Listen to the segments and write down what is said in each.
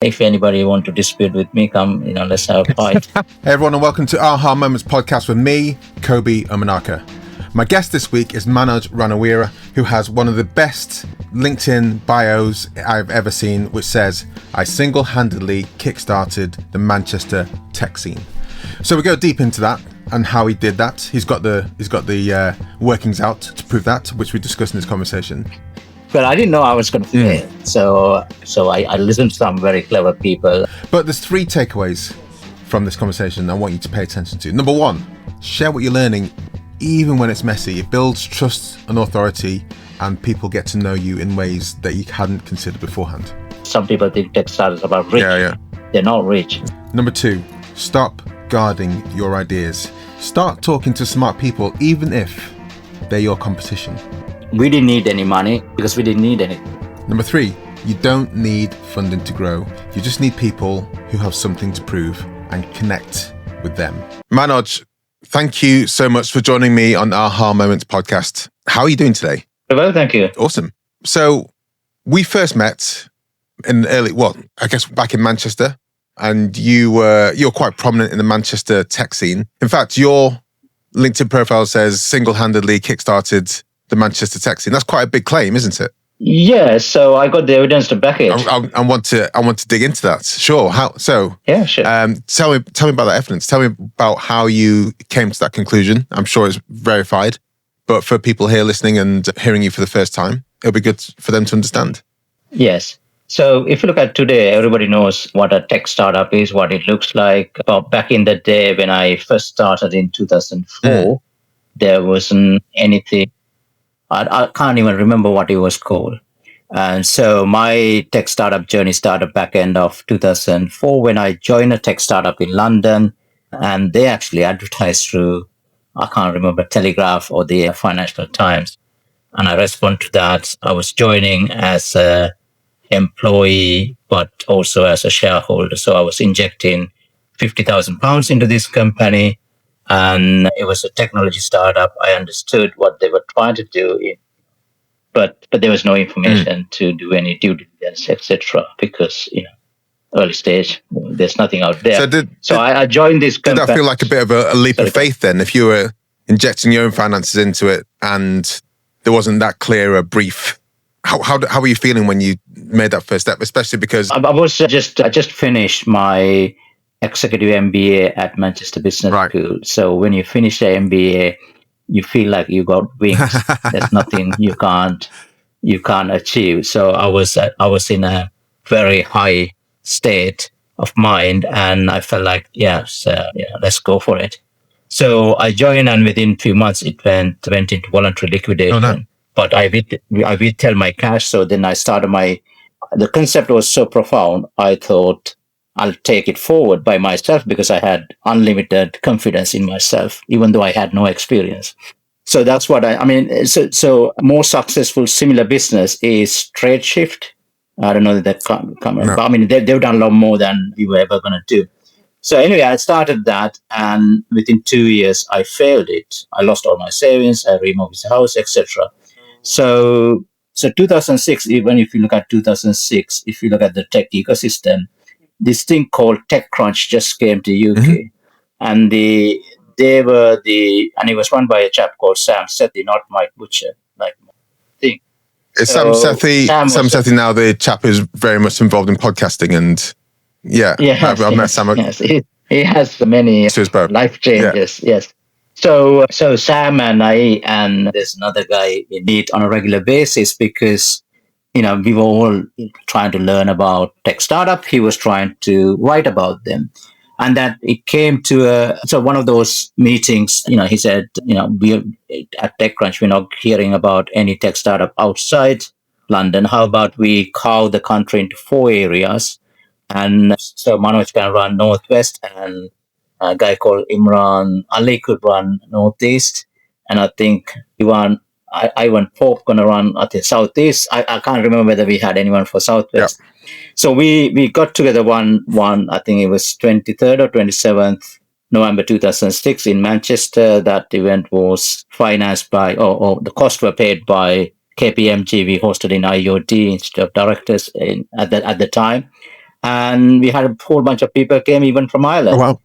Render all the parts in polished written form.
If anybody want to dispute with me, come, let's have a fight. Hey everyone, and welcome to Aha Moments podcast with me, Kobi Omenaka. My guest this week is Manoj Ranaweera, who has one of the best LinkedIn bios I've ever seen, which says, "I single-handedly kickstarted the Manchester tech scene." So we go deep into that and how he did that. He's got the workings out to prove that, which we discussed in this conversation. But I didn't know I was going to fail. So I listened to some very clever people. But there's 3 takeaways from this conversation I want you to pay attention to. Number 1, share what you're learning, even when it's messy. It builds trust and authority, and people get to know you in ways that you hadn't considered beforehand. Some people think tech startups are about rich. Yeah. They're not rich. Number 2, stop guarding your ideas. Start talking to smart people, even if they're your competition. We didn't need any money because we didn't need anything. Number 3, you don't need funding to grow. You just need people who have something to prove and connect with them. Manoj, thank you so much for joining me on Aha Moments podcast. How are you doing today? Well, thank you. Awesome. So we first met in back in Manchester, and you're quite prominent in the Manchester tech scene. In fact, your LinkedIn profile says single-handedly kickstarted the Manchester tech scene. That's quite a big claim, isn't it? Yeah, so I got the evidence to back it. I want to dig into that. Sure. How so? Yeah, sure. Tell me about that evidence. Tell me about how you came to that conclusion. I'm sure it's verified, but for people here listening and hearing you for the first time, it'll be good for them to understand. Yes. So if you look at today, everybody knows what a tech startup is, what it looks like. But back in the day when I first started in 2004, there wasn't anything. I can't even remember what it was called. And so my tech startup journey started back end of 2004 when I joined a tech startup in London, and they actually advertised through, I can't remember, Telegraph or the Financial Times. And I responded to that. I was joining as a employee, but also as a shareholder. So I was injecting £50,000 into this company. And it was a technology startup. I understood what they were trying to do, but there was no information to do any due diligence, etc. Because early stage, there's nothing out there. So I joined this company. Did that feel like a bit of a leap of faith then, if you were injecting your own finances into it and there wasn't that clear a brief? How were you feeling when you made that first step, especially because I just finished my executive MBA at Manchester Business School. So when you finish the MBA, you feel like you got wings. There's nothing you can't achieve. So I was in a very high state of mind, and I felt like let's go for it. So I joined, and within a few months it went into voluntary liquidation. Oh, no. But I withheld my cash. So then I started the concept was so profound. I thought, I'll take it forward by myself because I had unlimited confidence in myself, even though I had no experience. So that's what So more successful similar business is Tradeshift. I don't know that they've come. No. But I mean, they've done a lot more than we were ever going to do. So anyway, I started that, and within 2 years, I failed it. I lost all my savings. I remortgaged the house, etc. So 2006, even if you look at 2006, if you look at the tech ecosystem, this thing called TechCrunch just came to UK, and it was run by a chap called Sam Sethi, not Mike Butcher, like thing. Is Sam Sethi now the chap who's very much involved in podcasting and I've met Sam. Yes, he has many life changes. Yeah. Yes. So Sam and I and there's another guy we meet on a regular basis because we were all trying to learn about tech startup. He was trying to write about them. And that it came to one of those meetings, he said, we at TechCrunch, we're not hearing about any tech startup outside London. How about we carve the country into 4 areas? And so Manoj can run Northwest, and a guy called Imran Ali could run Northeast. And I think Ivan Pope going to run at the Southeast. I can't remember whether we had anyone for Southwest. Yeah. So we got together one, I think it was 23rd or 27th November 2006 in Manchester. That event was financed by, or the costs were paid by KPMG. We hosted in IOD instead of directors at the time. and we had a whole bunch of people came even from Ireland. Oh, wow.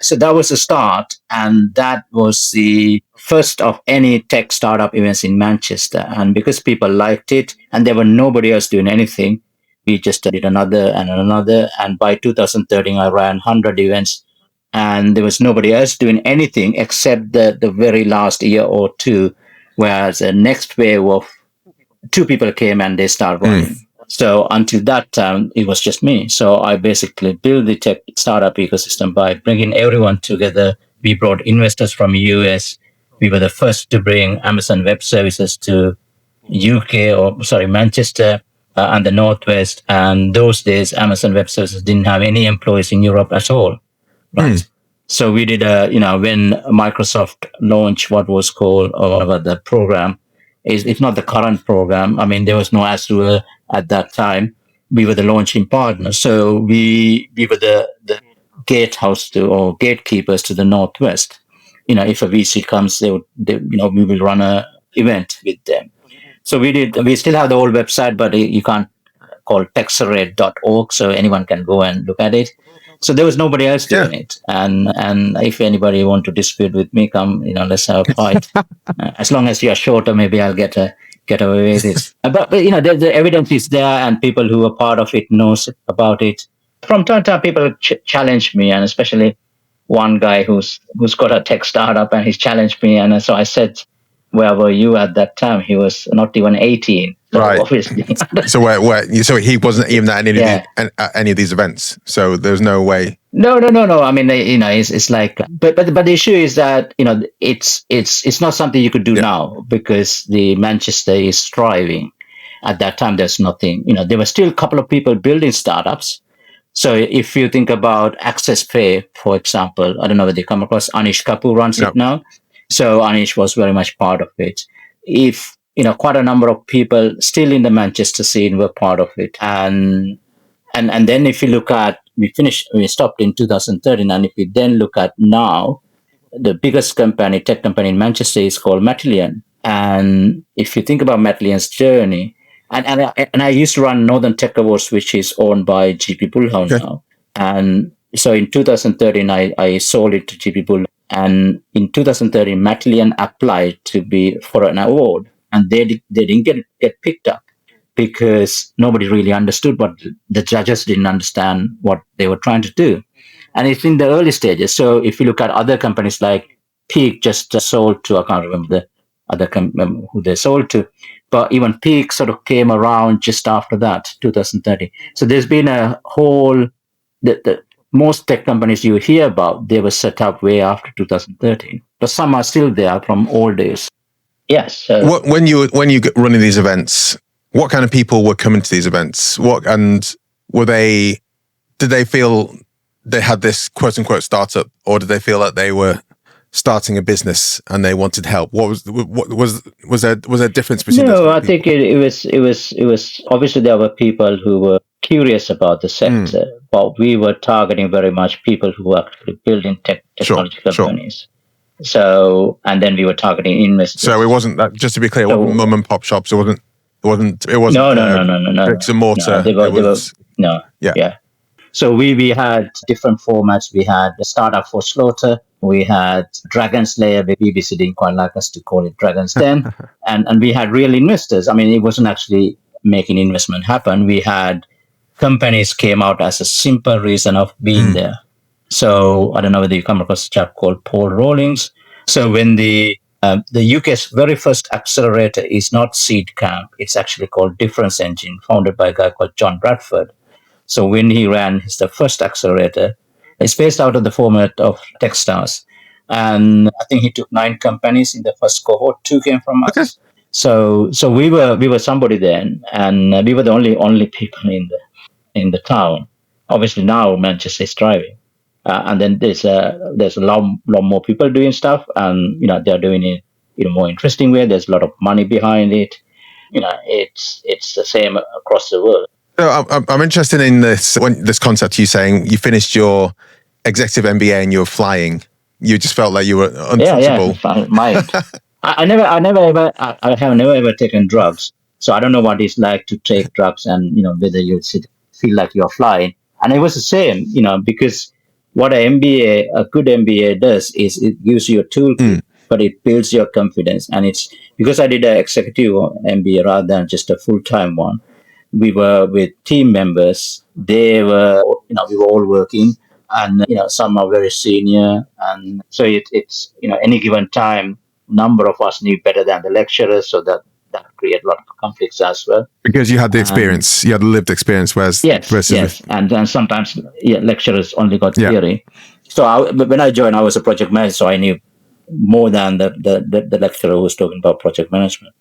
So that was the start, and that was the first of any tech startup events in Manchester. And because people liked it, and there were nobody else doing anything, we just did another and another. And by 2013, I ran 100 events, and there was nobody else doing anything except the very last year or two, whereas the next wave of two people came and they started running. So until that time, it was just me. So I basically built the tech startup ecosystem by bringing everyone together. We brought investors from US. We were the first to bring Amazon Web Services to Manchester and the Northwest. And those days, Amazon Web Services didn't have any employees in Europe at all. Right. So we did when Microsoft launched what was called the program. It's not the current program. I mean, there was no Azure at that time. We were the launching partner. So we were the gatehouse or gatekeepers to the Northwest. If a VC comes, we will run a event with them. So we still have the old website, but you can't call texarate.org, so anyone can go and look at it. So there was nobody else doing it. And if anybody want to dispute with me, come, let's have a fight. As long as you're shorter, maybe I'll get away with it. But the evidence is there, and people who are part of it knows about it. From time to time, people challenge me, and especially one guy who's got a tech startup, and he's challenged me. And so I said, where were you at that time? He was not even 18. So right. Obviously. So so he wasn't even at any of these events. So there's no way. No. I mean, it's like, but the issue is that it's not something you could do now, because the Manchester is thriving. At that time, there's nothing. There were still a couple of people building startups. So if you think about Access Pay, for example, I don't know whether you come across Anish Kapoor runs it now. So Anish was very much part of it. If quite a number of people still in the Manchester scene were part of it, and then if you look at, we stopped in 2013, and if you then look at now, the biggest tech company in Manchester is called Matillion. And if you think about Matillion's journey, and I used to run Northern Tech Awards, which is owned by GP Bullhound now. And so in 2013, I sold it to GP Bullhound. And in 2013, Matillion applied for an award, and they didn't get picked up because nobody really understood the judges didn't understand what they were trying to do. And it's in the early stages. So if you look at other companies like Peak just sold to, I can't remember who they sold to, but even Peak sort of came around just after that, 2013. So there's been a whole, the most tech companies you hear about, they were set up way after 2013. But some are still there from old days. Yes. When you running these events, what kind of people were coming to these events? Did they feel they had this quote unquote startup, or did they feel like they were starting a business and they wanted help? Was there a difference between? No, I think it was obviously there were people who were curious about the sector, but we were targeting very much people who were actually building technology companies. So, and then we were targeting investors. So it wasn't that, just to be clear, it wasn't mum and pop shops. It wasn't. No. Bricks and mortar. No. Yeah. So we had different formats. We had a startup for slaughter. We had Dragon's Lair. The BBC didn't quite like us to call it Dragon's Den. and we had real investors. I mean, it wasn't actually making investment happen. We had companies came out as a simple reason of being there. So I don't know whether you come across a chap called Paul Rawlings. So when the UK's very first accelerator is not Seed Camp, it's actually called Difference Engine, founded by a guy called John Bradford. So when he ran the first accelerator, it's based out of the format of Techstars. And I think he took 9 companies in the first cohort. 2 came from us. Okay. So we were somebody then, and we were the only people in the town. Obviously now Manchester is thriving. And then there's a lot more people doing stuff, and they're doing it in a more interesting way. There's a lot of money behind it. It's the same across the world. So I'm interested in this concept. You saying you finished your executive MBA and you were flying. You just felt like you were untouchable. Yeah. I have never ever taken drugs, so I don't know what it's like to take drugs, and whether you sit feel like you're flying. And it was the same, because what a good MBA does is it gives you a toolkit, but it builds your confidence. And it's because I did an executive MBA rather than just a full-time one. We were with team members. They were, we were all working, and some are very senior, and so it's any given time, number of us knew better than the lecturers, so that created a lot of conflicts as well. Because you had the experience, you had the lived experience, whereas yes, and sometimes lecturers only got theory. So when I joined, I was a project manager, so I knew more than the lecturer who was talking about project management.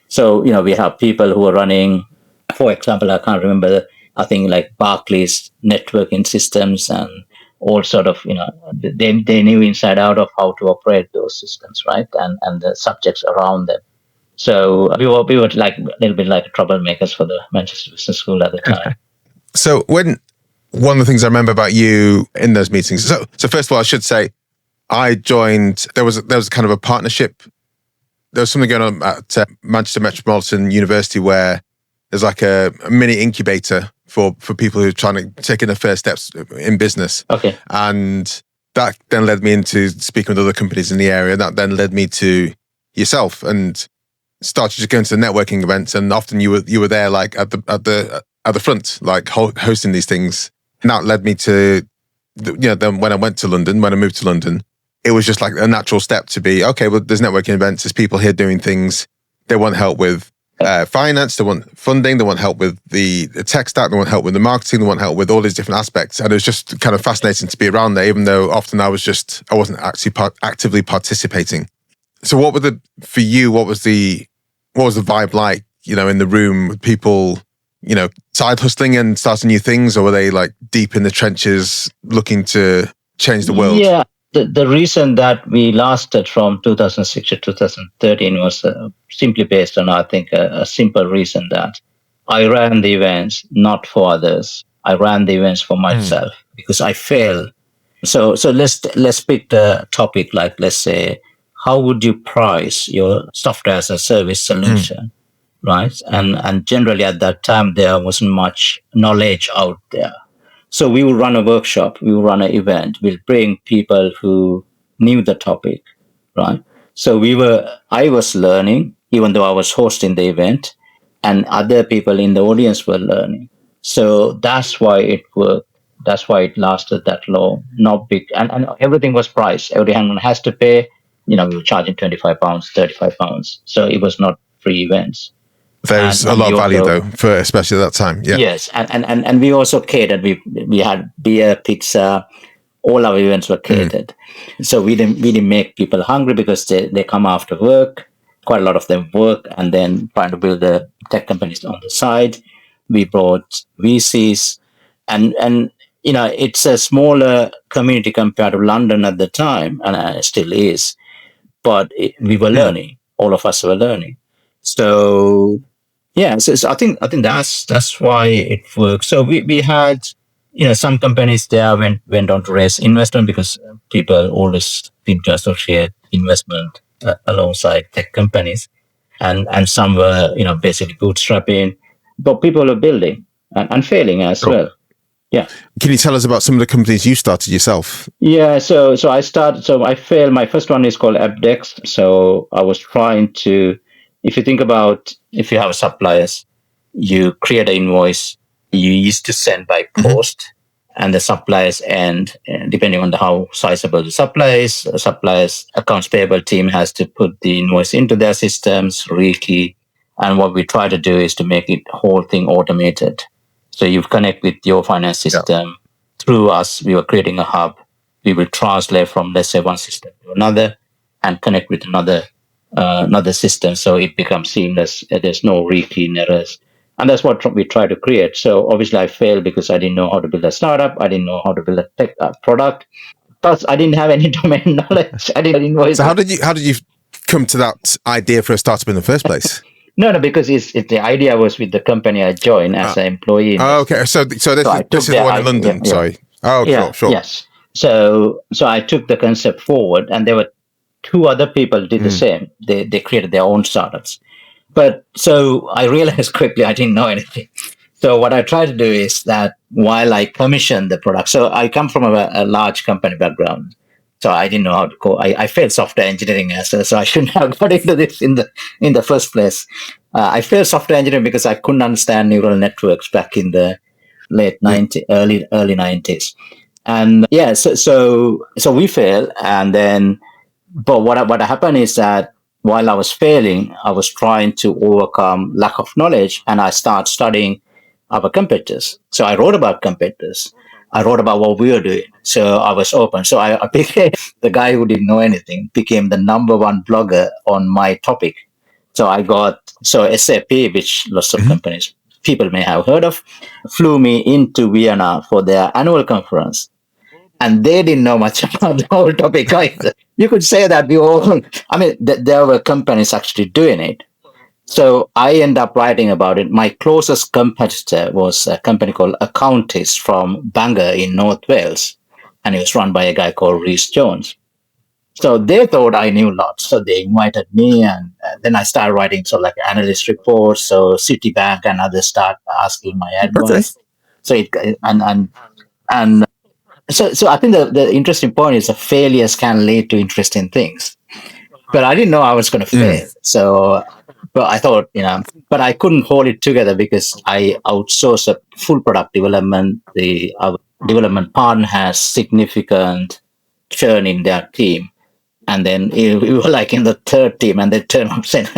So we have people who are running, for example, I can't remember, I think like Barclays networking systems and all sort of, they knew inside out of how to operate those systems, right? And the subjects around them. So we were like a little bit like troublemakers for the Manchester Business School at the time. So one of the things I remember about you in those meetings, so first of all, I should say, I joined, there was kind of a partnership. There was something going on at Manchester Metropolitan University where there's like a mini incubator for people who are trying to take in their first steps in business. Okay. And that then led me into speaking with other companies in the area. That then led me to yourself and started just going to the networking events. And often you were there like at the front, like hosting these things. And that led me to, then when I moved to London, it was just like a natural step to be, okay, well, there's networking events, there's people here doing things. They want help with finance, they want funding, they want help with the tech stack, they want help with the marketing, they want help with all these different aspects. And it was just kind of fascinating to be around there, even though often I wasn't actually actively participating. So what was the vibe like, in the room with people, side hustling and starting new things, or were they like deep in the trenches looking to change the world? Yeah. The reason that we lasted from 2006 to 2013 was simply based on, I think, a simple reason that I ran the events not for others. I ran the events for myself because I failed. So let's pick the topic, like let's say, how would you price your software as a service solution, right? And generally at that time there wasn't much knowledge out there. So we will run a workshop, we will run an event, we'll bring people who knew the topic, right? So I was learning, even though I was hosting the event, and other people in the audience were learning. So that's why it worked. That's why it lasted that long. Not big, and everything was priced. Everyone has to pay. We were charging £25, £35. So it was not free events. There's a lot of value though, for especially at that time. Yeah. Yes, and we also catered. We had beer, pizza. All our events were catered. So we didn't make people hungry because they come after work. Quite a lot of them work and then trying to build the tech companies on the side. We brought VCs, and it's a smaller community compared to London at the time, and it still is. But we were learning. All of us were learning. So. Yeah, so I think that's why it works. So we had, some companies there went on to raise investment because people always seem to associate investment alongside tech companies, and some were basically bootstrapping, but people are building and failing as well. Yeah. Can you tell us about some of the companies you started yourself? Yeah, so I failed. My first one is called AppDex. So I was trying to. If you think about, if you have suppliers, you create an invoice, you used to send by post, and the suppliers end, depending on how sizable the suppliers accounts payable team has to put the invoice into their systems, rekey. And what we try to do is to make it whole thing automated. So you connect with your finance system. Through us, we were creating a hub. We will translate from, let's say, one system to another and connect with another system, so it becomes seamless. There's no rekeying errors, and that's what we try to create. So obviously I failed because I didn't know how to build a startup. I didn't know how to build a tech product. Plus I didn't have any domain knowledge. I didn't invoice. So how did you come to that idea for a startup in the first place? No, because the idea was with the company I joined as an employee. Okay, so this is the one in London. Yeah. Sorry. Oh, sure. Yes. So I took the concept forward, and there were two other people did the same. They created their own startups. But so I realized quickly I didn't know anything. So what I try to do is that while I commission the product, so I come from a large company background. So I didn't know how to code. I failed software engineering as well, so I shouldn't have got into this in the first place. I failed software engineering because I couldn't understand neural networks back in the late 90s, early 90s. And yeah, so we failed, and then but what happened is that while I was failing, I was trying to overcome lack of knowledge, and I started studying our competitors. So I wrote about competitors. I wrote about what we were doing. So I was open. So I became the guy who didn't know anything, became the number one blogger on my topic. So I got, so SAP, which lots of companies, people may have heard of, flew me into Vienna for their annual conference. And they didn't know much about the whole topic either. You could say that we all, I mean, there were companies actually doing it. So I ended up writing about it. My closest competitor was a company called Accountis from Bangor in North Wales. And it was run by a guy called Rhys Jones. So they thought I knew lots. So they invited me, and then I started writing sort of like analyst reports. So Citibank and others start asking my advice. Okay. So it, and so I think the interesting point is that failures can lead to interesting things. But I didn't know I was going to fail. So, but I thought, but I couldn't hold it together because I outsourced a full product development. Our development partner has significant churn in their team. And then we were like in the third team, and they turned up saying,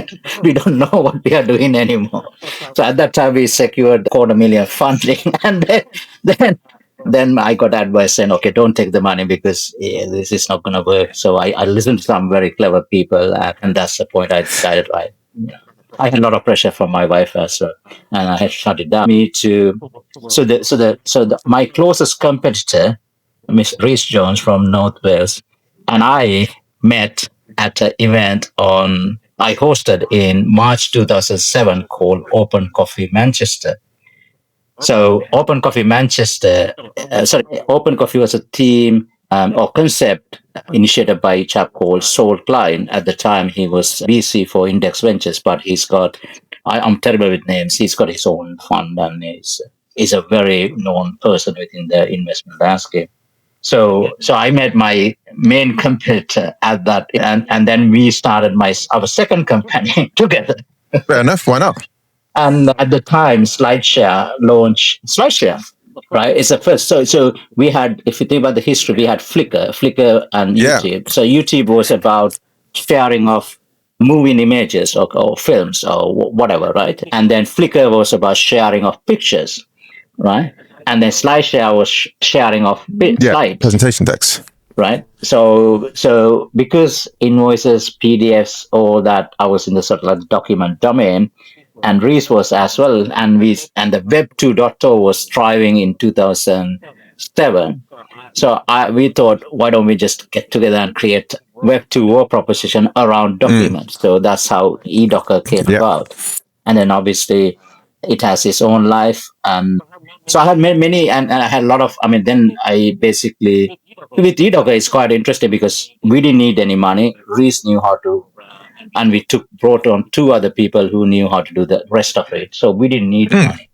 we don't know what we are doing anymore. So at that time, we secured $250,000 funding. And then I got advice saying, okay, don't take the money because this is not going to work. So I listened to some very clever people, and that's the point I decided, right? I had a lot of pressure from my wife as well, and I had shut it down. My closest competitor, Miss Rhys Jones from North Wales, and I met at an event I hosted in March 2007 called Open Coffee Manchester. So Open Coffee Manchester, Open Coffee was a team or concept initiated by a chap called Saul Klein. At the time, he was VC for Index Ventures, but I'm terrible with names. He's got his own fund, and he's a very known person within the investment landscape. So I met my main competitor at that, and then we started our second company together. Fair enough. Why not? And at the time, SlideShare launched SlideShare, right? It's the first. So we had, if you think about the history, we had Flickr and YouTube. Yeah. So YouTube was about sharing of moving images or films or whatever, right? And then Flickr was about sharing of pictures, right? And then SlideShare was sharing of slides. Presentation decks. Right. So because invoices, PDFs, all that, I was in the sort of like document domain, and Rhys was as well, and the Web 2.0 was thriving in 2007. So we thought, why don't we just get together and create Web 2.0 proposition around documents? So that's how eDocker came about. And then obviously it has its own life. And so I had many, and I had a lot of, then I basically, with eDocker, it's quite interesting because we didn't need any money. Rhys knew how to, and we brought on two other people who knew how to do the rest of it. So we didn't need money.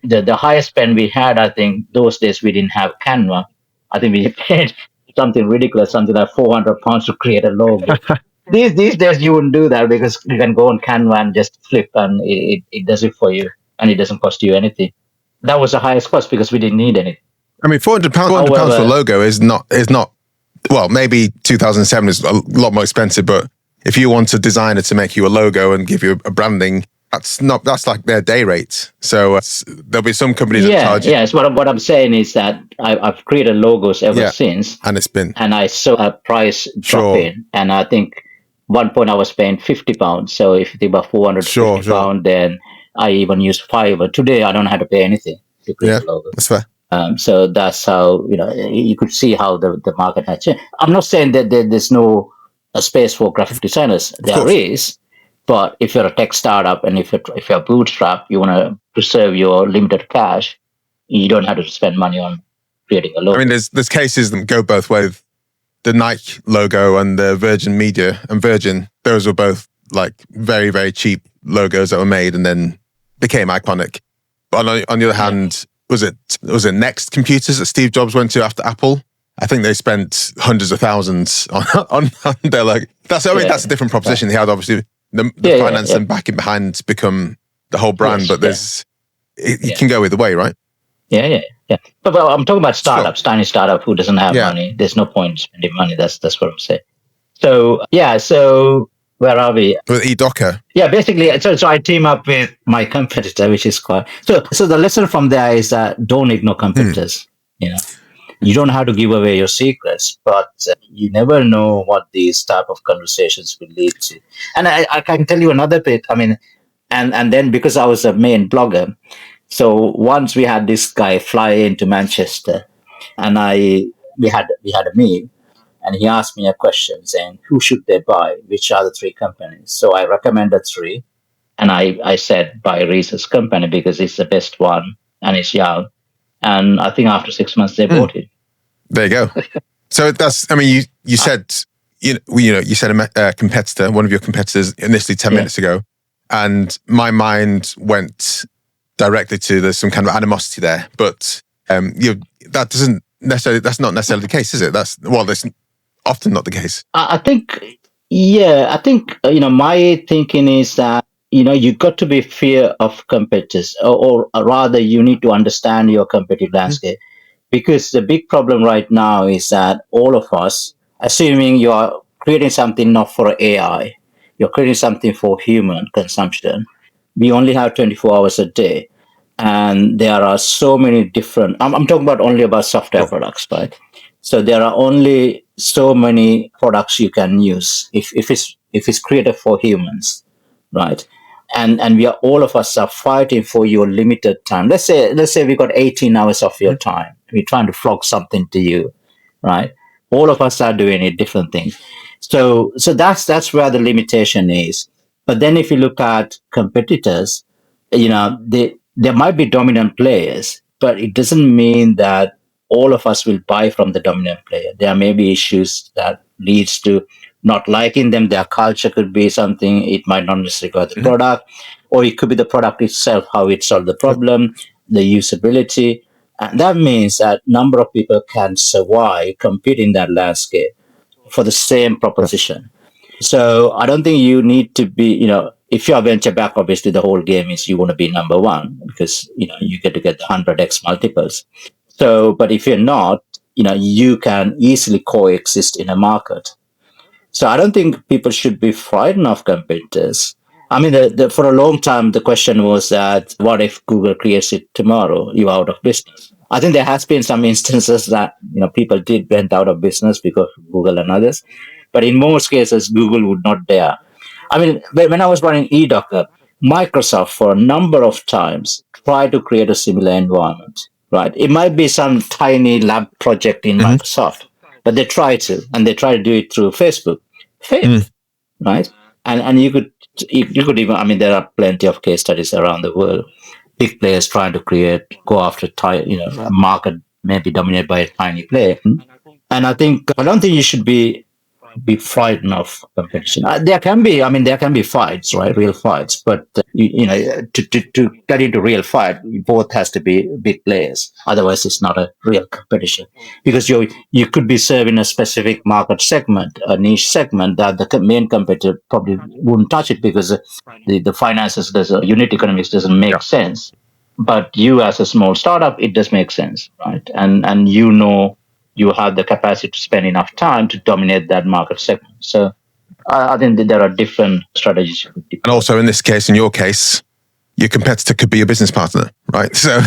The highest spend we had, I think, those days we didn't have Canva. I think we paid something ridiculous, something like £400 to create a logo. These days you wouldn't do that because you can go on Canva and just flip, and it does it for you, and it doesn't cost you anything. That was the highest cost because we didn't need anything. £400 for a logo is not. Well, maybe 2007 is a lot more expensive, but if you want a designer to make you a logo and give you a branding, that's like their day rate. So there'll be some companies that charge. Yes, what I'm saying is that I've created logos ever since, and I saw a price drop in, and I think one point I was paying £50. So if you think about £450, then I even used Fiverr. Today I don't have to pay anything to create a logo. That's fair. So that's how you could see how the market has changed. I'm not saying that there's no space for graphic designers. There is, but if you're a tech startup and if you're bootstrap, you want to preserve your limited cash, you don't have to spend money on creating a logo. There's cases that go both ways. The Nike logo and the Virgin Media and Virgin, those were both like very, very cheap logos that were made and then became iconic. But on the other hand, was it Next Computers that Steve Jobs went to after Apple? I think they spent hundreds of thousands on their that's a different proposition. He had obviously the finance and backing behind to become the whole brand, but it can go either way, right? Yeah. But I'm talking about startups, tiny startup who doesn't have money. There's no point spending money. That's what I'm saying. So where are we? With eDocker. Yeah, basically, so I team up with my competitor, which is quite... So the lesson from there is that don't ignore competitors. You don't have to give away your secrets, but you never know what these type of conversations will lead to. And I can tell you another bit. I mean, and then because I was a main blogger, so once we had this guy fly into Manchester, and we had a meet. And he asked me a question saying, who should they buy? Which are the 3 companies? So I recommended 3. And I said, buy Reese's company because it's the best one and it's young. And I think after 6 months, they bought it. There you go. So that's, I mean, you said, you said a competitor, one of your competitors initially 10 minutes ago. And my mind went directly to there's some kind of animosity there. But that's not necessarily the case, is it? That's often not the case. I think, my thinking is that, you got to be fear of competitors, or rather you need to understand your competitive landscape. Because the big problem right now is that all of us, assuming you are creating something not for AI, you're creating something for human consumption, we only have 24 hours a day. And there are so many different, I'm talking about only about software products, right? So there are only so many products you can use if it's created for humans, right? And we are, all of us are fighting for your limited time. Let's say we got 18 hours of your time. We're trying to flog something to you, right? All of us are doing it, different things. So that's where the limitation is. But then if you look at competitors, there might be dominant players, but it doesn't mean that all of us will buy from the dominant player. There may be issues that leads to not liking them. Their culture could be something. It might not necessarily be the product, or it could be the product itself, how it solved the problem, the usability. And that means that number of people can survive, compete in that landscape for the same proposition. So I don't think you need to be, if you're venture back, obviously the whole game is you want to be number one because, you get to get the 100x multiples. So, but if you're not, you can easily coexist in a market. So I don't think people should be frightened of competitors. I mean, for a long time, the question was that what if Google creates it tomorrow? You're out of business. I think there has been some instances that, people went out of business because of Google and others. But in most cases, Google would not dare. I mean, when I was running eDocker, Microsoft for a number of times tried to create a similar environment, right? It might be some tiny lab project in Microsoft, but they try to, and they try to do it through Facebook. Failed, right? And you could even, I mean, there are plenty of case studies around the world. Big players trying to go after, a market maybe dominated by a tiny player. And I don't think you should be frightened of competition. There can be fights, right? Real fights, but to get into real fight, both has to be big players. Otherwise, it's not a real competition because you could be serving a specific market segment, a niche segment that the main competitor probably wouldn't touch it because the finances, unit economics doesn't make sense. But you as a small startup, it does make sense, right? And you have the capacity to spend enough time to dominate that market segment. So I think that there are different strategies. And also in this case, in your case, your competitor could be your business partner, right? So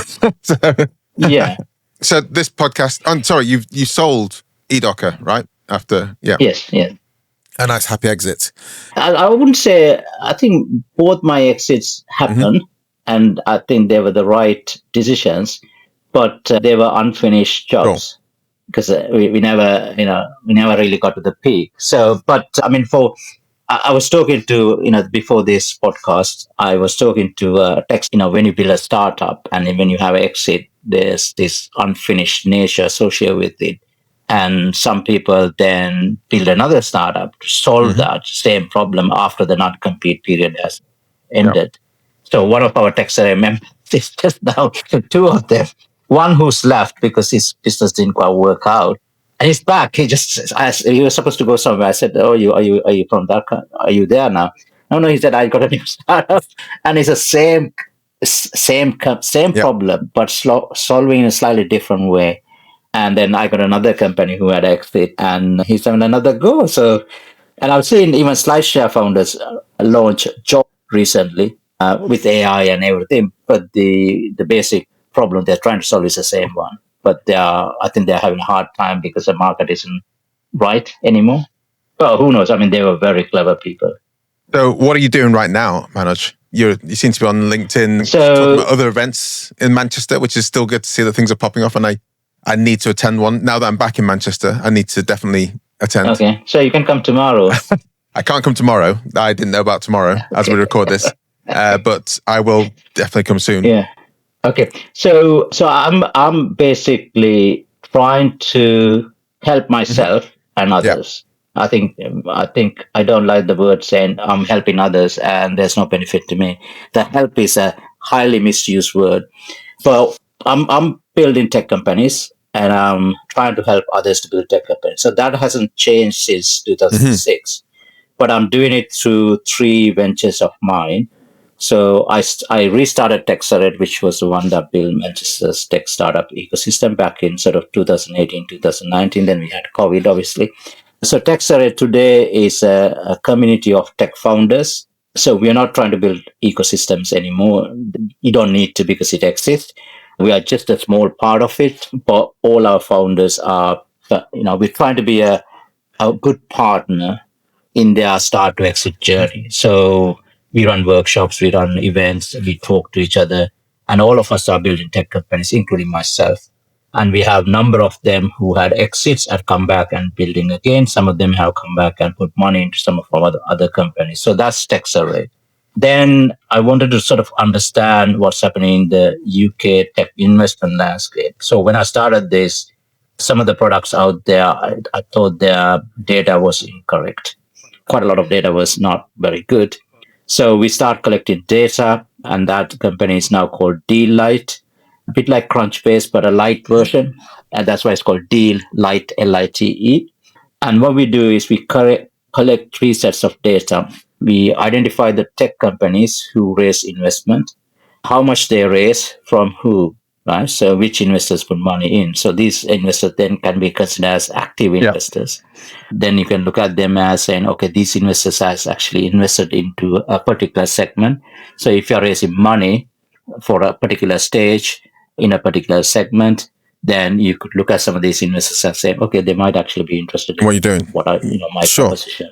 yeah. So this podcast, I'm sorry, you sold eDocker, right? After, Yes. A nice happy exit. I wouldn't say, I think both my exits happened and I think they were the right decisions, but they were unfinished jobs. Sure. Because we never really got to the peak. So, but I mean, I was talking to, before this podcast, I was talking to text, when you build a startup and when you have an exit, there's this unfinished nature associated with it. And some people then build another startup to solve that same problem after the non-compete period has ended. So one of our texts, I remember, It's just now two of them. One who's left because his business didn't quite work out, and he's back. He just asked, he was supposed to go somewhere. I said, "Oh, are you from that? Are you there now?" No, no. He said, "I got a new startup," and it's the same Yeah. problem, but solving in a slightly different way. And then I got another company who had exit, and he's having another go. So, and I've seen even SlideShare founders launch job recently with AI and everything, but the basic problem they're trying to solve is the same one. But I think they're having a hard time because the market isn't right anymore. Well, who knows? I mean, they were very clever people. So, what are you doing right now, Manoj? You seem to be on LinkedIn talking about other events in Manchester, which is still good to see that things are popping off. And I need to attend one. Now that I'm back in Manchester, I need to definitely attend. Okay, so you can come tomorrow. I can't come tomorrow. I didn't know about tomorrow as we record this, but I will definitely come soon. Yeah. Okay. So I'm basically trying to help myself and others. I think I don't like the word saying I'm helping others and there's no benefit to me. The help is a highly misused word. So I'm building tech companies and I'm trying to help others to build tech companies. So that hasn't changed since 2006, but I'm doing it through three ventures of mine. So I restarted TechStartup, which was the one that built Manchester's tech startup ecosystem back in sort of 2018, 2019. Then we had COVID, obviously. So TechStartup today is a community of tech founders. So we are not trying to build ecosystems anymore. You don't need to because it exists. We are just a small part of it, but all our founders are, we're trying to be a good partner in their start to exit journey. So we run workshops, we run events, we talk to each other, and all of us are building tech companies, including myself. And we have a number of them who had exits and come back and building again. Some of them have come back and put money into some of our other companies. So that's TechSarray. Then I wanted to sort of understand what's happening in the UK tech investment landscape. So when I started this, some of the products out there, I thought their data was incorrect. Quite a lot of data was not very good. So we start collecting data, and that company is now called Deal Lite, a bit like Crunchbase, but a light version. And that's why it's called Deal Lite, Lite. And what we do is we collect three sets of data. We identify the tech companies who raise investment, how much they raise, from who, right? So which investors put money in. So these investors then can be considered as active investors. Then you can look at them as saying, okay, these investors has actually invested into a particular segment. So if you're raising money for a particular stage in a particular segment, then you could look at some of these investors and say, okay, they might actually be interested in what you're doing, my proposition.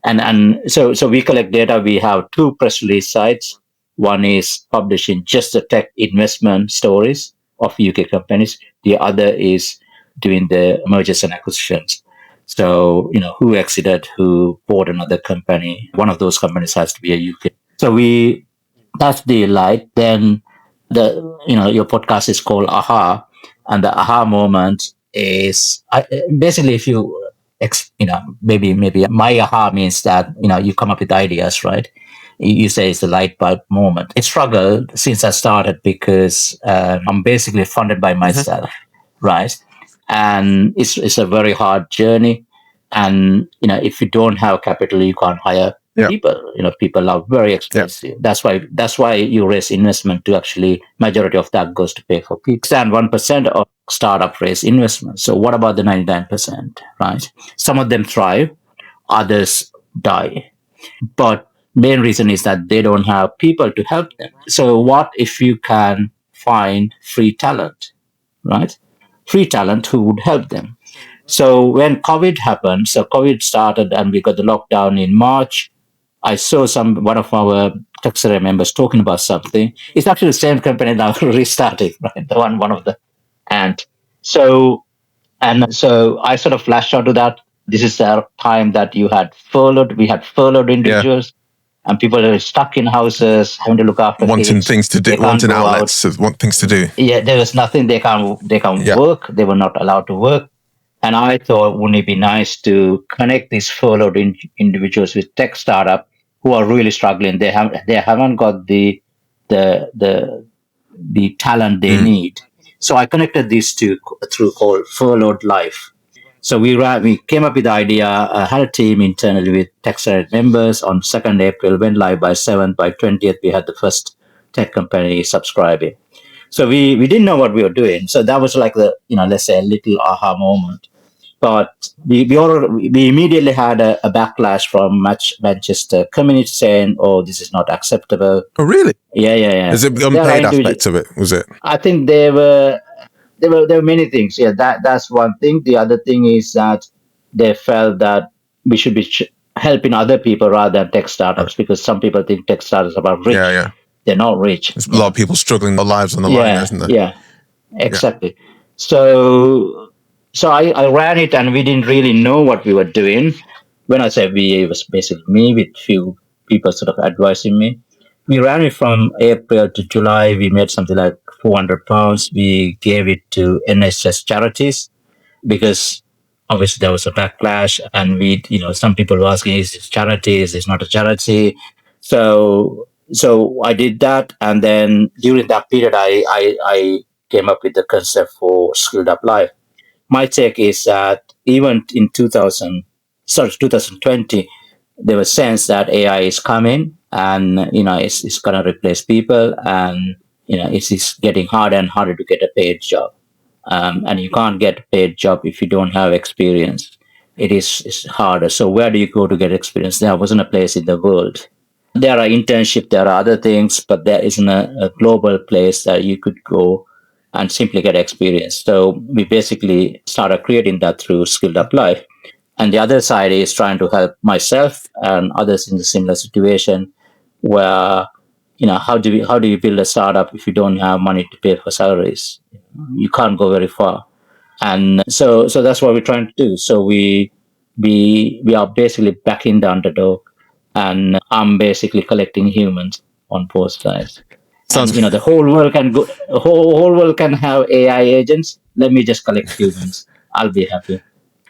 And so we collect data. We have two press release sites. One is publishing just the tech investment stories of UK companies. The other is doing the mergers and acquisitions. So, who exited, who bought another company. One of those companies has to be a UK. So that's the light. Then your podcast is called AHA, and the AHA moment is basically if you, maybe my AHA means that, you come up with ideas, right? You say it's the light bulb moment. It struggled since I started because I'm basically funded by myself, right? And it's a very hard journey. And if you don't have capital, you can't hire people. People are very expensive. That's why you raise investment to actually majority of that goes to pay for people. And 1% of startup raise investment. So what about the 99%, right? Some of them thrive, others die. But main reason is that they don't have people to help them. So what if you can find free talent, right? Free talent who would help them. So when COVID happened, so COVID started and we got the lockdown in March. I saw one of our TechSarray members talking about something. It's actually the same company now restarting, right? The one of the so I sort of flashed onto that. This is a time that we had furloughed individuals. And people are stuck in houses, having to look after wanting kids. things to do, wanting outlets, want things to do. Yeah, there was nothing they can work. They were not allowed to work. And I thought, wouldn't it be nice to connect these furloughed individuals with tech startup who are really struggling? They haven't got the the talent they need. So I connected these two through called Furloughed Life. So we came up with the idea, had a team internally with TechStartup members. On 2nd April, went live by 7th. By 20th, we had the first tech company subscribing. So we didn't know what we were doing. So that was like the, let's say a little aha moment. But we immediately had a backlash from Manchester community saying, "Oh, this is not acceptable." Oh, really? Yeah. Is it the unpaid aspect of it? Was it? I think there were many things. Yeah, that's one thing. The other thing is that they felt that we should be helping other people rather than tech startups, because some people think tech startups are about rich. Yeah. They're not rich. There's a lot of people struggling, their lives on the line, isn't there? Yeah, exactly. Yeah. So I ran it, and we didn't really know what we were doing. When I say we, it was basically me with few people sort of advising me. We ran it from April to July. We made something like £400. We gave it to NHS charities because obviously there was a backlash, and some people were asking, is this charity? Is this not a charity? So I did that, and then during that period, I came up with the concept for Skilled Up Life. My take is that even in 2020, there was sense that AI is coming, and it's going to replace people, and it's getting harder and harder to get a paid job, and you can't get a paid job if you don't have experience. It's harder. So where do you go to get experience? There wasn't a place in the world. There are internships, there are other things, but there isn't a global place that you could go and simply get experience. So we basically started creating that through Skilled Up Life. And the other side is trying to help myself and others in a similar situation where, how do you build a startup if you don't have money to pay for salaries? You can't go very far. And so that's what we're trying to do. So we are basically backing the underdog, and I'm basically collecting humans on both sides. And, the whole world can go. Whole world can have AI agents. Let me just collect humans. I'll be happy,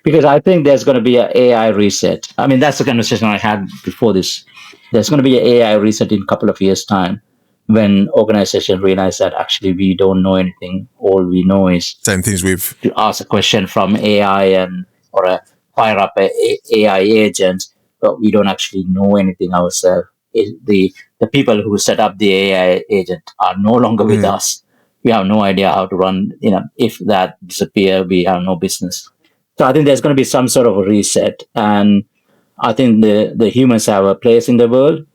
because I think there's going to be an AI reset. I mean, that's the conversation I had before this. There's going to be an AI reset in a couple of years' time, when organizations realize that actually we don't know anything. All we know is same things to ask a question from AI or fire up a AI agent, but we don't actually know anything ourselves. The people who set up the AI agent are no longer with us. We have no idea how to run. If that disappear, we have no business. So I think there's going to be some sort of a reset, and I think the humans have a place in the world,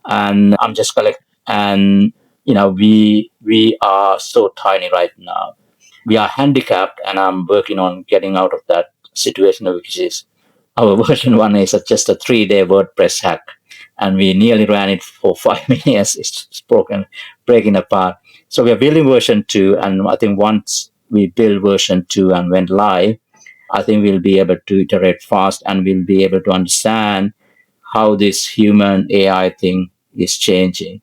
and I'm just collecting. And we are so tiny right now. We are handicapped, and I'm working on getting out of that situation, which is our version 1 is just a 3-day WordPress hack, and we nearly ran it for 5 years. It's breaking apart. So we are building version 2, and I think once we build version 2 and went live, I think we'll be able to iterate fast, and we'll be able to understand how this human AI thing is changing.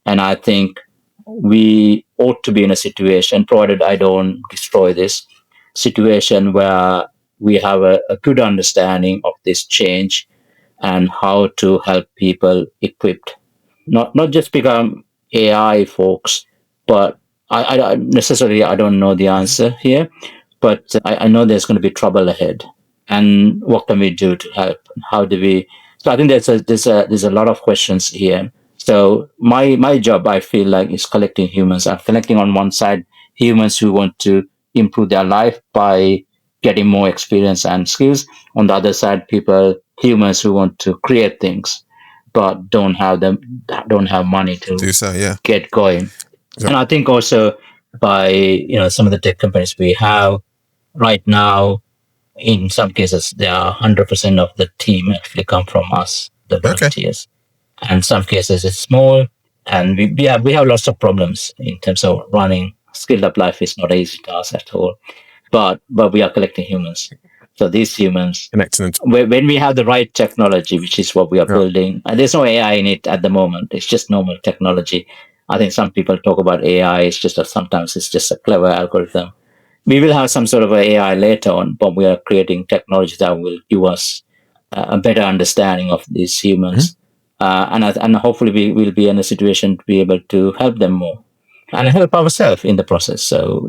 And I think we ought to be in a situation, provided I don't destroy this situation, where we have a good understanding of this change and how to help people equipped, not just become AI folks, but I don't know the answer here, but I know there's going to be trouble ahead. And what can we do to help? How do we? So I think there's a lot of questions here. So my job, I feel like, is collecting humans. I'm collecting on one side humans who want to improve their life by getting more experience and skills. On the other side, humans who want to create things but don't have money to do so. Yeah, get going. Yeah. And I think also by some of the tech companies we have right now, in some cases, they are 100% of the team actually come from us, the volunteers. Okay. And some cases it's small, and we have lots of problems in terms of running. Skilled Up Life is not an easy task at all, but we are collecting humans. So these humans, when we have the right technology, which is what we are building, and there's no AI in it at the moment. It's just normal technology. I think some people talk about AI. It's just that sometimes it's just a clever algorithm. We will have some sort of AI later on, but we are creating technology that will give us a better understanding of these humans. And hopefully we will be in a situation to be able to help them more. and help ourselves in the process. So,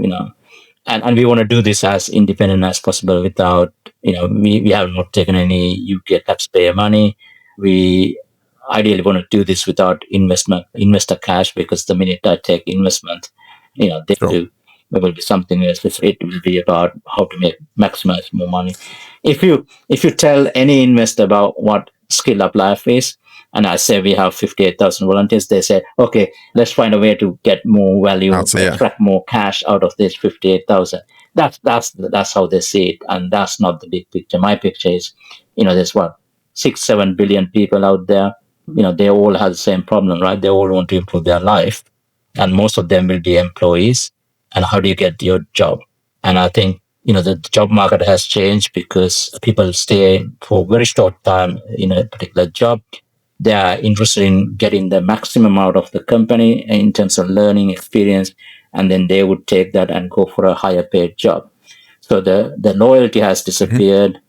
and we want to do this as independent as possible without, we have not taken any UK taxpayer money. We ideally want to do this without investor cash, because the minute I take investment, there will be something else. It will be about how to maximize more money. If you tell any investor about what Skill Up Life is, and I say we have 58,000 volunteers, they say, okay, let's find a way to get more value, extract more cash out of this 58,000. That's how they see it, and that's not the big picture. My picture is, there's 6-7 billion people out there. They all have the same problem, right? They all want to improve their life, and most of them will be employees. And how do you get your job? And I think, the job market has changed because people stay for a very short time in a particular job. They are interested in getting the maximum out of the company in terms of learning experience, and then they would take that and go for a higher paid job. So the loyalty has disappeared.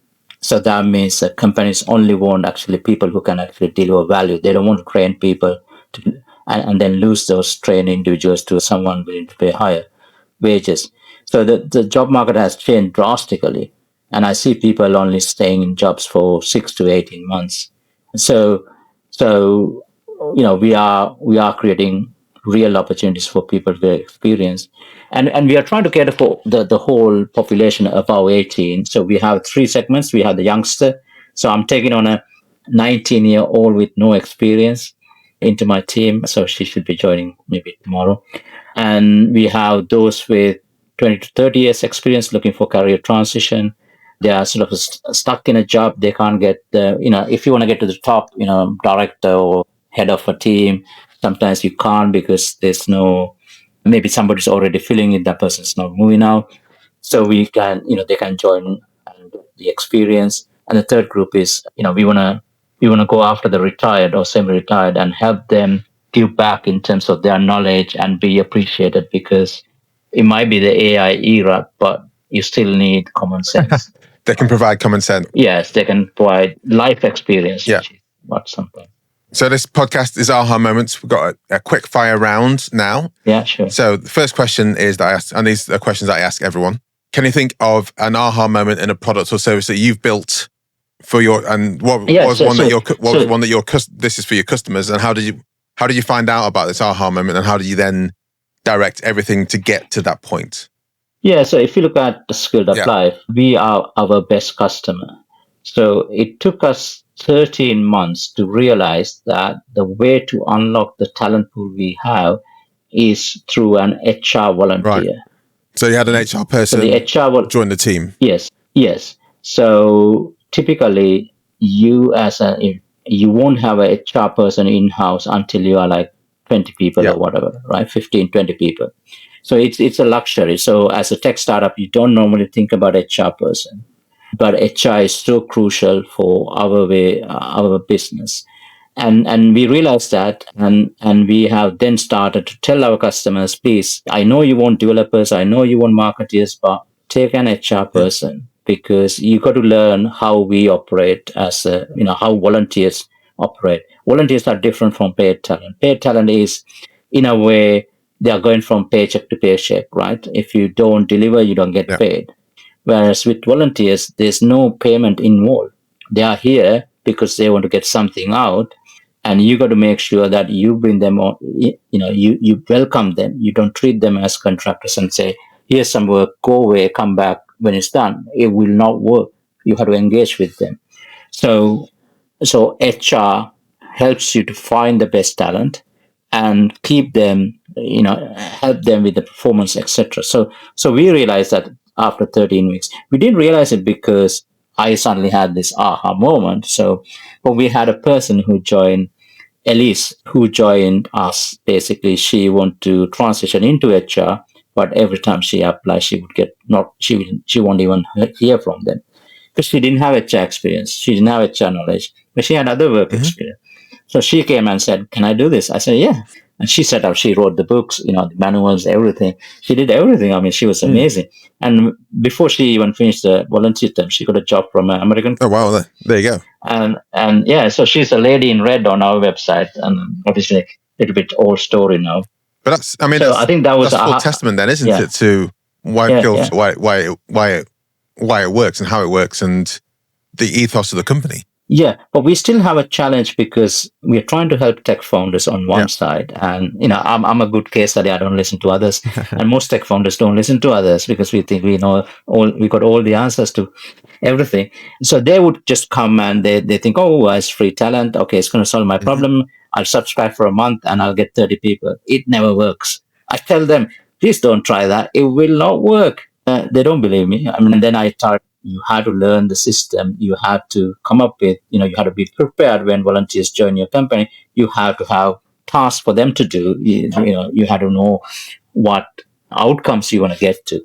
So that means that companies only want actually people who can actually deliver value. They don't want to train people and then lose those trained individuals to someone willing to pay higher wages. So the job market has changed drastically. And I see people only staying in jobs for 6 to 18 months. So we are creating real opportunities for people with experience. And we are trying to cater for the whole population above 18. So we have 3 segments. We have the youngster. So I'm taking on a 19-year-old with no experience into my team. So she should be joining maybe tomorrow. And we have those with 20 to 30 years experience looking for career transition. They are sort of stuck in a job. They can't get if you want to get to the top, director or head of a team, sometimes you can't because there's maybe somebody's already filling it. That person's not moving out. So we can, they can join and get the experience. And the third group is, we want to go after the retired or semi-retired and help them give back in terms of their knowledge and be appreciated, because it might be the AI era, but you still need common sense. They can provide common sense. Yes, they can provide life experience, which is what something. So this podcast is Aha Moments. We've got a quick fire round now. Yeah, sure. So the first question is that I ask, and these are questions that I ask everyone. Can you think of an aha moment in a product or service that you've built for your, and what was one that this is for your customers, and how did you find out about this aha moment, and how do you then direct everything to get to that point? Yeah, so if you look at the Skilled Up Life, we are our best customer. So it took us 13 months to realize that the way to unlock the talent pool we have is through an HR volunteer. Right. So you had an HR person join the team? Yes. So typically you won't have a HR person in-house until you are like 20 people or whatever, right? 15, 20 people. So it's a luxury. So as a tech startup, you don't normally think about HR person, but HR is so crucial for our business. And we realized that, and we have then started to tell our customers, please, I know you want developers, I know you want marketers, but take an HR person, because you got to learn how we operate as how volunteers operate. Volunteers are different from paid talent. Paid talent is, in a way, they are going from paycheck to paycheck, right? If you don't deliver, you don't get paid. Whereas with volunteers, there's no payment involved. They are here because they want to get something out, and you got to make sure that you bring them on, you welcome them. You don't treat them as contractors and say, here's some work, go away, come back when it's done. It will not work. You have to engage with them. So HR helps you to find the best talent and keep them, help them with the performance, etc. So we realized that after 13 weeks, we didn't realize it because I suddenly had this aha moment. But we had a person who joined, Elise, who joined us. Basically, she wanted to transition into HR, but every time she applied, she won't even hear from them because she didn't have HR experience. She didn't have HR knowledge, but she had other work experience. So she came and said, can I do this? I said, yeah. And she set up, she wrote the books, the manuals, everything. She did everything. I mean, she was amazing. And before she even finished the volunteer term, she got a job from an American. Oh, wow. There you go. And so she's a lady in red on our website. And obviously a little bit old story now. But that's, I mean, so I think that was that's full testament then, isn't it, to why it works and how it works and the ethos of the company. Yeah, but we still have a challenge because we are trying to help tech founders on one side, and I'm a good case study. I don't listen to others, and most tech founders don't listen to others because we think we got all the answers to everything. So they would just come and they think, oh, it's free talent. Okay, it's going to solve my problem. I'll subscribe for a month and I'll get 30 people. It never works. I tell them, please don't try that. It will not work. They don't believe me. I mean, and then I start. You had to learn the system. You had to come up with, you had to be prepared when volunteers join your company. You have to have tasks for them to do. You had to know what outcomes you want to get to.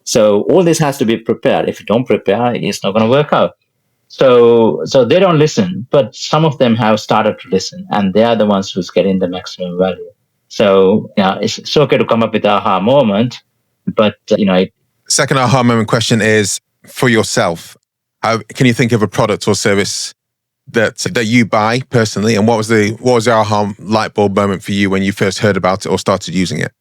So all this has to be prepared. If you don't prepare, it's not going to work out. So they don't listen, but some of them have started to listen, and they are the ones who's getting the maximum value. So it's okay to come up with aha moment, but Second aha moment question is, for yourself, can you think of a product or service that you buy personally, and what was the aha light bulb moment for you when you first heard about it or started using it?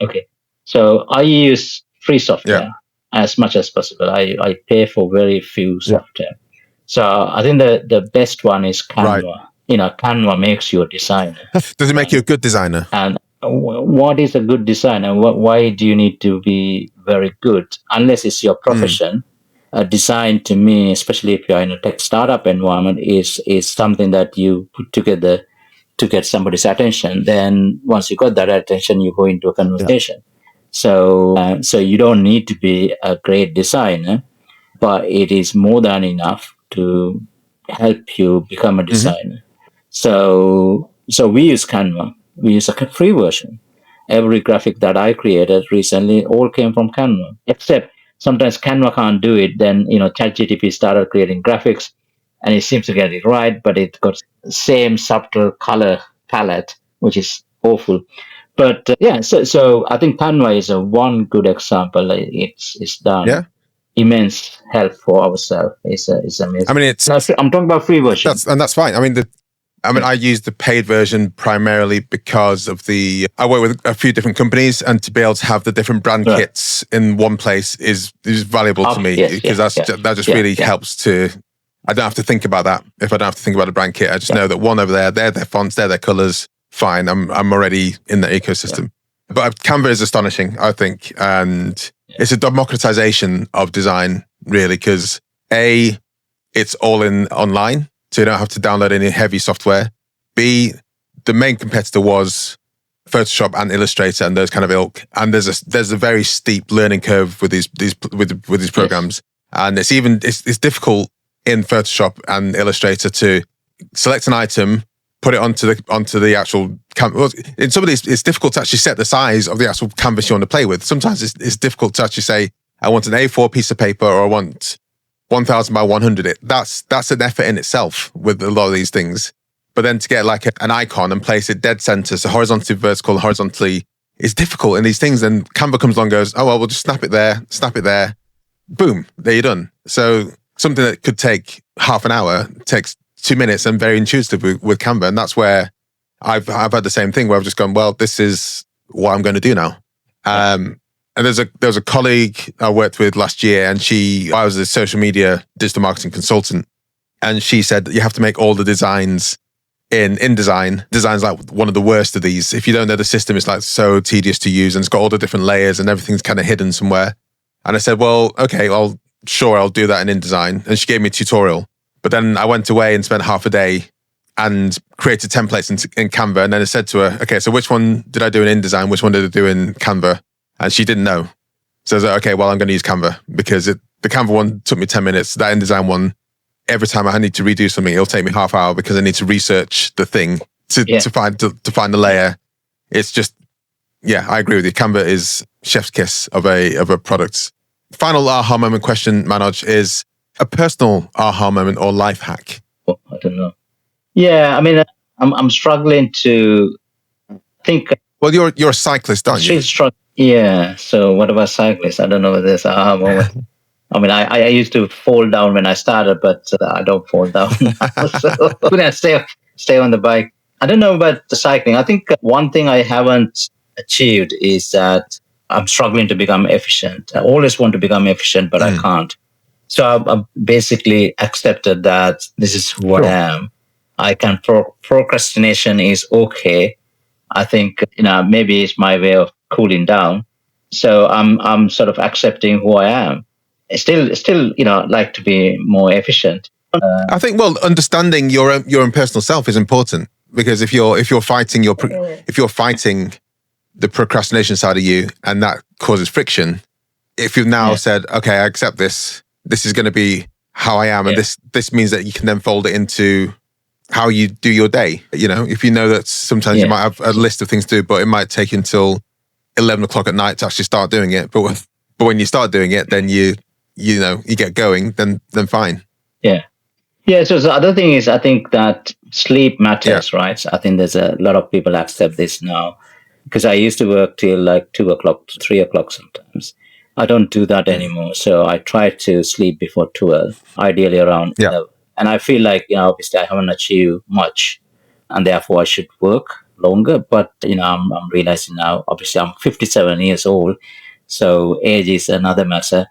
Okay, so I use free software as much as possible. I pay for very few software. So I think the best one is Canva. Right. Canva makes you a designer. Does it make you a good designer? And what is a good designer? Why do you need to be very good? Unless it's your profession. Design to me, especially if you're in a tech startup environment, is something that you put together to get somebody's attention. Then once you got that attention, you go into a conversation. Yeah. So you don't need to be a great designer, but it is more than enough to help you become a designer. So we use Canva. We use a free version. Every graphic that I created recently all came from Canva, except sometimes Canva can't do it. Then, ChatGPT started creating graphics and it seems to get it right, but it got the same subtle color palette, which is awful. But so I think Canva is one good example. It's done immense help for ourselves. It's amazing. I mean, I'm talking about free version. That's fine. I mean, I use the paid version primarily because of I work with a few different companies, and to be able to have the different brand kits in one place is valuable to me, because that just really helps to. I don't have to think about that. If I don't have to think about a brand kit, I just know that one over there, they're their fonts, they're their colors. Fine, I'm already in the ecosystem. But Canva is astonishing, I think, and it's a democratization of design, really, because it's all online. So you don't have to download any heavy software. B, the main competitor was Photoshop and Illustrator and those kind of ilk. And there's a very steep learning curve with these programs. And it's difficult in Photoshop and Illustrator to select an item, put it onto the actual canvas. In some of these, it's difficult to actually set the size of the actual canvas you want to play with. Sometimes it's difficult to actually say, I want an A4 piece of paper, or I want 1,000 by 100. That's an effort in itself with a lot of these things. But then to get like an icon and place it dead center, so horizontally, vertical, horizontally, is difficult in these things. Then Canva comes along and goes, oh, well, we'll just snap it there. Boom, there you're done. So something that could take half an hour takes 2 minutes, and very intuitive with Canva. And that's where I've had the same thing where I've just gone, well, this is what I'm going to do now. And there was a colleague I worked with last year, and I was a social media digital marketing consultant, and she said that you have to make all the designs in InDesign. Design's like one of the worst of these. If you don't know the system, it's like so tedious to use, and it's got all the different layers and everything's kind of hidden somewhere. And I said, well, okay, I'll do that in InDesign. And she gave me a tutorial. But then I went away and spent half a day and created templates in Canva. And then I said to her, okay, so which one did I do in InDesign? Which one did I do in Canva? And she didn't know. So I was like, okay, well, I'm going to use Canva, because the Canva one took me 10 minutes. That InDesign one, every time I need to redo something, it'll take me half hour because I need to research the thing to find the layer. It's just, I agree with you. Canva is chef's kiss of a product. Final aha moment question, Manoj, is a personal aha moment or life hack. Oh, I don't know. Yeah, I mean, I'm struggling to think. Well, you're a cyclist, aren't you? Yeah. So what about cyclists? I don't know what this aha moment. I mean, I used to fall down when I started, but I don't fall down now. So I stay on the bike. I don't know about the cycling. I think one thing I haven't achieved is that I'm struggling to become efficient. I always want to become efficient, but I can't. So I've basically accepted that this is who I am. I can procrastination is okay. I think maybe it's my way of cooling down. So I'm sort of accepting who I am. I still like to be more efficient. I think understanding your own personal self is important, because if you're fighting the procrastination side of you and that causes friction, if you've now said, okay, I accept this is going to be how I am, and this means that you can then fold it into how you do your day. If you know that sometimes you might have a list of things to do, but it might take until 11 o'clock at night to actually start doing it. But when you start doing it, then you get going, then fine. Yeah. So the other thing is, I think that sleep matters, right? So I think there's a lot of people accept this now, because I used to work till like 2 o'clock, 3 o'clock sometimes. I don't do that anymore. So I try to sleep before 12, ideally around 11. And I feel like, obviously I haven't achieved much, and therefore I should work longer. But, I'm realizing now, obviously I'm 57 years old, so age is another matter.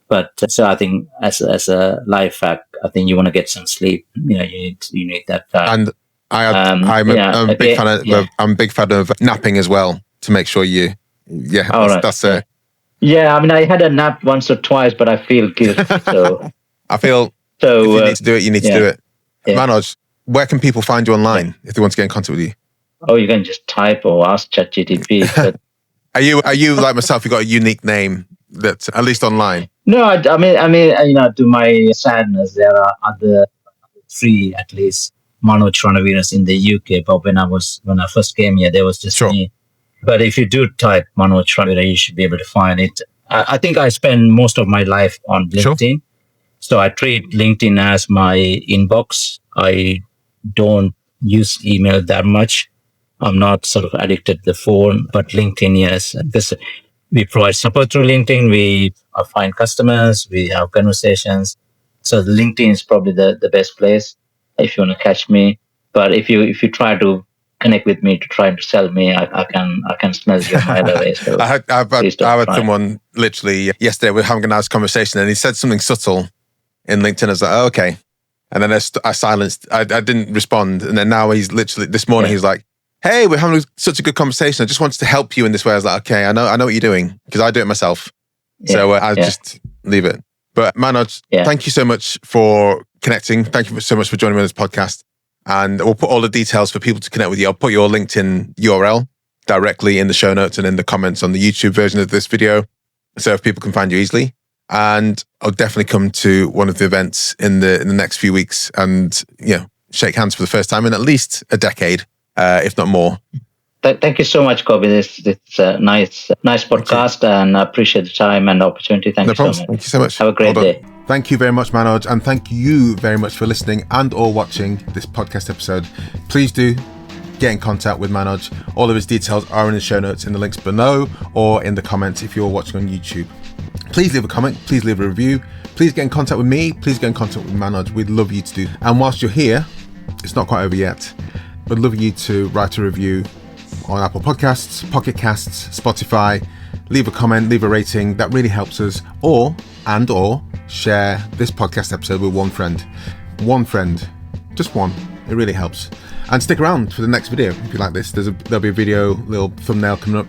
But so I think as a life hack, I think you want to get some sleep. You need that time. And I'm a big fan of I'm a big fan of napping as well, to make sure you. That's it. Yeah, I mean, I had a nap once or twice, but I feel guilty. So I feel if you need to do it, you need to do it. Yeah. Manoj, where can people find you online if they want to get in contact with you? Oh, you can just type or ask ChatGPT. But Are you like myself? You got a unique name that, at least online? No, I mean, to my sadness, there are other 3 at least Manoj Ranaweeras in the UK. But when I first came here, there was just me. But if you do type Manoj Ranaweera, you should be able to find it. I think I spend most of my life on LinkedIn. So I treat LinkedIn as my inbox. I don't use email that much. I'm not sort of addicted to the phone, but LinkedIn, yes. Because we provide support through LinkedIn. We find customers. We have conversations. So the LinkedIn is probably the best place if you want to catch me. But if you try to connect with me to try to sell me, I can smell you a mile away. So I had someone literally yesterday, we were having a nice conversation, and he said something subtle in LinkedIn. I was like, oh, okay. And then I silenced. I didn't respond. And then now he's literally, this morning, he's like, hey, we're having such a good conversation. I just wanted to help you in this way. I was like, okay, I know what you're doing, because I do it myself. So I'll just leave it. But Manoj, thank you so much for connecting. Thank you so much for joining me on this podcast. And we'll put all the details for people to connect with you. I'll put your LinkedIn URL directly in the show notes and in the comments on the YouTube version of this video, so if people can find you easily. And I'll definitely come to one of the events in the next few weeks and shake hands for the first time in at least a decade, if not more. Thank you so much, Kobi. It's a nice podcast, and I appreciate the time and the opportunity. Thank you so much. Thank you so much. Have a great day. Thank you very much, Manoj, and thank you very much for listening and or watching this podcast episode. Please do get in contact with Manoj. All of his details are in the show notes, in the links below, or in the comments if you're watching on YouTube. Please leave a comment, please leave a review, please get in contact with me, please get in contact with Manoj. We'd love you to do. And whilst you're here, it's not quite over yet, we'd love you to write a review on Apple Podcasts, Pocket Casts, Spotify. Leave a comment, leave a rating. That really helps us. Or share this podcast episode with one friend. One friend. Just one. It really helps. And stick around for the next video if you like this. There'll be a video, little thumbnail coming up.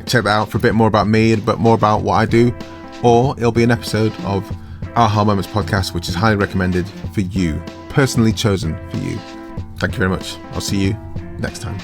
Check that out for a bit more about me, a bit more about what I do. Or it'll be an episode of Aha Moments podcast, which is highly recommended for you. Personally chosen for you. Thank you very much. I'll see you next time.